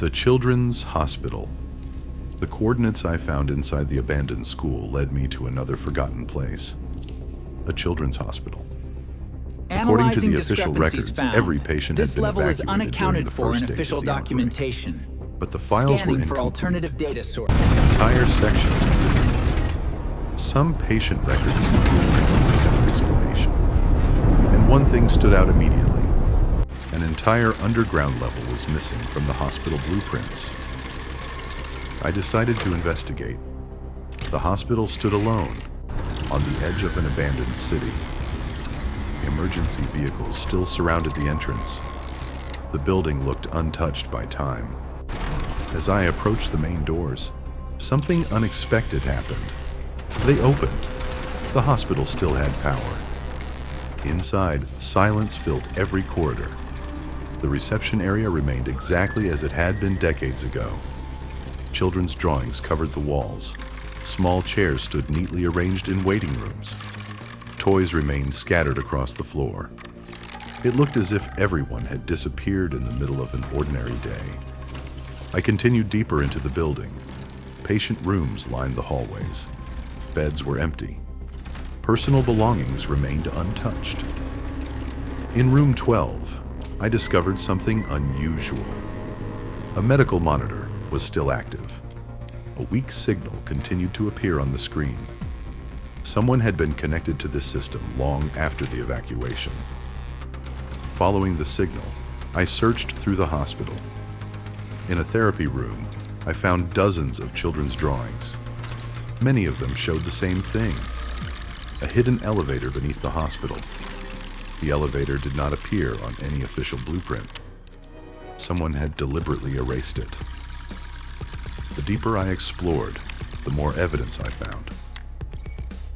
The Children's Hospital. The coordinates I found inside the abandoned school led me to another forgotten place. A children's hospital. According to the official records, every patient had been evacuated during the first days of the outbreak. But the files were incomplete. Alternative data source. Entire sections had been deleted. Some patient records simply lacked explanation. And one thing stood out immediately. An entire underground level was missing from the hospital blueprints. I decided to investigate. The hospital stood alone, on the edge of an abandoned city. Emergency vehicles still surrounded the entrance. The building looked untouched by time. As I approached the main doors, something unexpected happened. They opened. The hospital still had power. Inside, silence filled every corridor. The reception area remained exactly as it had been decades ago. Children's drawings covered the walls. Small chairs stood neatly arranged in waiting rooms. Toys remained scattered across the floor. It looked as if everyone had disappeared in the middle of an ordinary day. I continued deeper into the building. Patient rooms lined the hallways. Beds were empty. Personal belongings remained untouched. In room 12, I discovered something unusual. A medical monitor was still active. A weak signal continued to appear on the screen. Someone had been connected to this system long after the evacuation. Following the signal, I searched through the hospital. In a therapy room, I found dozens of children's drawings. Many of them showed the same thing: a hidden elevator beneath the hospital. The elevator did not appear on any official blueprint. Someone had deliberately erased it. The deeper I explored, the more evidence I found.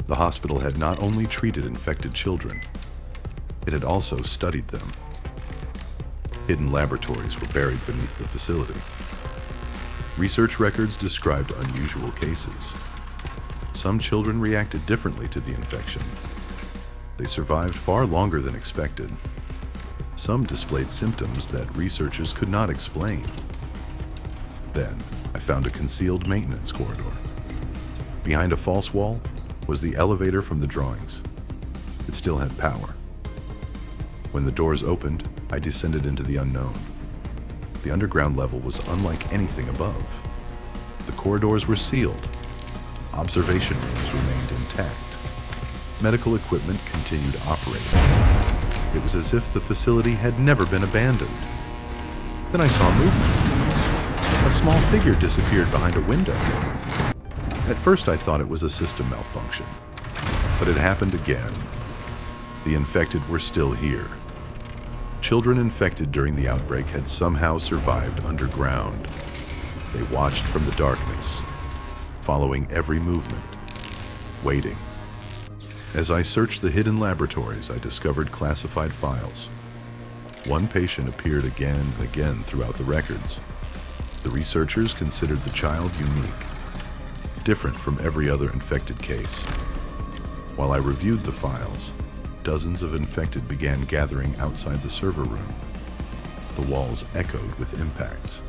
The hospital had not only treated infected children, it had also studied them. Hidden laboratories were buried beneath the facility. Research records described unusual cases. Some children reacted differently to the infection. They survived far longer than expected. Some displayed symptoms that researchers could not explain. Then, I found a concealed maintenance corridor. Behind a false wall was the elevator from the drawings. It still had power. When the doors opened, I descended into the unknown. The underground level was unlike anything above. The corridors were sealed. Observation rooms remained intact. Medical equipment continued operating. It was as if the facility had never been abandoned. Then I saw movement. A small figure disappeared behind a window. At first I thought it was a system malfunction, but it happened again. The infected were still here. Children infected during the outbreak had somehow survived underground. They watched from the darkness, following every movement, waiting. As I searched the hidden laboratories, I discovered classified files. One patient appeared again and again throughout the records. The researchers considered the child unique, different from every other infected case. While I reviewed the files, dozens of infected began gathering outside the server room. The walls echoed with impacts.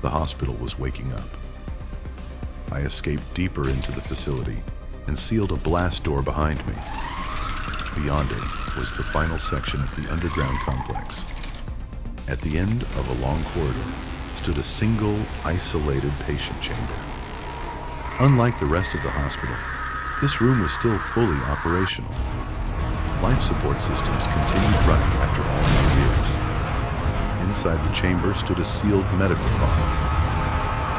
The hospital was waking up. I escaped deeper into the facility and sealed a blast door behind me. Beyond it was the final section of the underground complex. At the end of a long corridor stood a single, isolated patient chamber. Unlike the rest of the hospital, this room was still fully operational. Life support systems continued running after all these years. Inside the chamber stood a sealed medical file.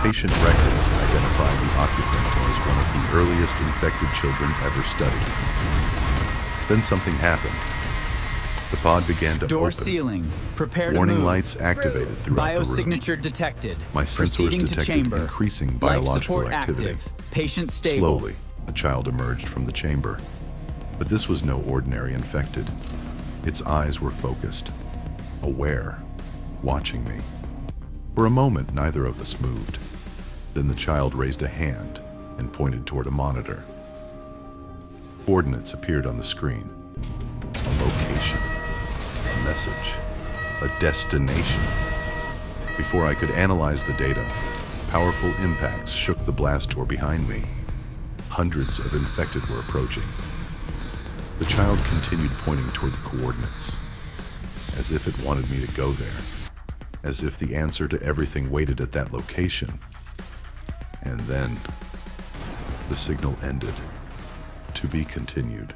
Patient records identified the occupant as one of the earliest infected children ever studied. Then something happened. The pod began to Door open. sealing. Prepare to Warning move. lights activated throughout the room. Biosignature detected. My sensors Proceeding to detected chamber. increasing Life biological support activity. active. Patient stable. Slowly, a child emerged from the chamber. But this was no ordinary infected. Its eyes were focused, aware, watching me. For a moment, neither of us moved. Then the child raised a hand and pointed toward a monitor. Coordinates appeared on the screen. A location, a message, a destination. Before I could analyze the data, powerful impacts shook the blast door behind me. Hundreds of infected were approaching. The child continued pointing toward the coordinates, as if it wanted me to go there, as if the answer to everything waited at that location. And then, the signal ended. To be continued.